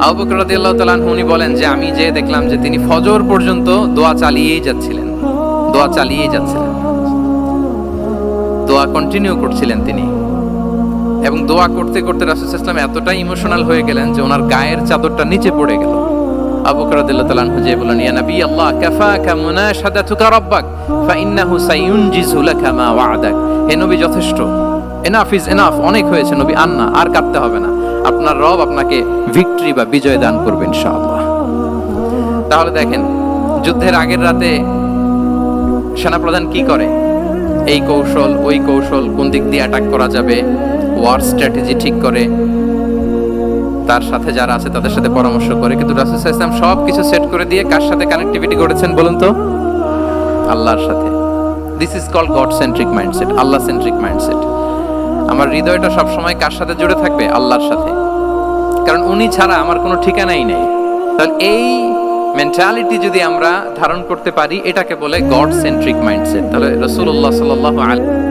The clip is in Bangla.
আবু বকর রাদিয়াল্লাহু তাআলা আনহু উনি বলেন যে আমি যে দেখলাম যে তিনি ফজর পর্যন্ত দোয়া চালিয়েই যাচ্ছিলেন, দোয়া কন্টিনিউ করছিলেন তিনি। এবং দোয়া করতে করতে রাসূল সাল্লাল্লাহু আলাইহি ওয়াসাল্লাম এতটাই ইমোশনাল হয়ে গেলেন যে ওনার গায়ের চাদরটা নিচে পড়ে গেল। আবু বকর রাদিয়াল্লাহু তাআলা আনহু যে বলেন, ইয়া নবী আল্লাহ কাফাকা মুনাশাদাতুকা রাব্বাক ফাইন্নাহু সায়ুনজিজু লাকা মা ওয়া'দাক। হে নবী যথেষ্ট, এনাফ ইজ এনাফ, অনেক হয়েছে নবী, আর কাঁদতে হবে না, আপনার রব আপনাকে ভিক্টরি বা বিজয় দান করবেন ইনশাআল্লাহ। তাহলে দেখেন, যুদ্ধের আগের রাতে সেনাপ্রধান কি করে? এই কৌশল ওই কৌশল, কোন দিক দিয়ে অ্যাটাক করা যাবে, ওয়ার স্ট্র্যাটেজি ঠিক করে, তার সাথে যারা আছে তাদের সাথে পরামর্শ করে। কিন্তু রাসূল সাল্লাল্লাহু আলাইহি ওয়াসাল্লাম সব কিছু সেট করে দিয়ে কার সাথে কানেক্টিভিটি করেছেন বলুন তো? আল্লাহর সাথে। This is called God centric mindset, Allah centric mindset. আমার হৃদয়টা সবসময় কার সাথে জুড়ে থাকবে? আল্লাহর সাথে, কারণ উনি ছাড়া আমার কোনো ঠিকানাই নেই। তাহলে এই মেন্টালিটি যদি আমরা ধারণ করতে পারি, এটাকে বলে গড সেন্ট্রিক মাইন্ডসেট। তাহলে রাসূলুল্লাহ সাল্লাল্লাহু আলাইহি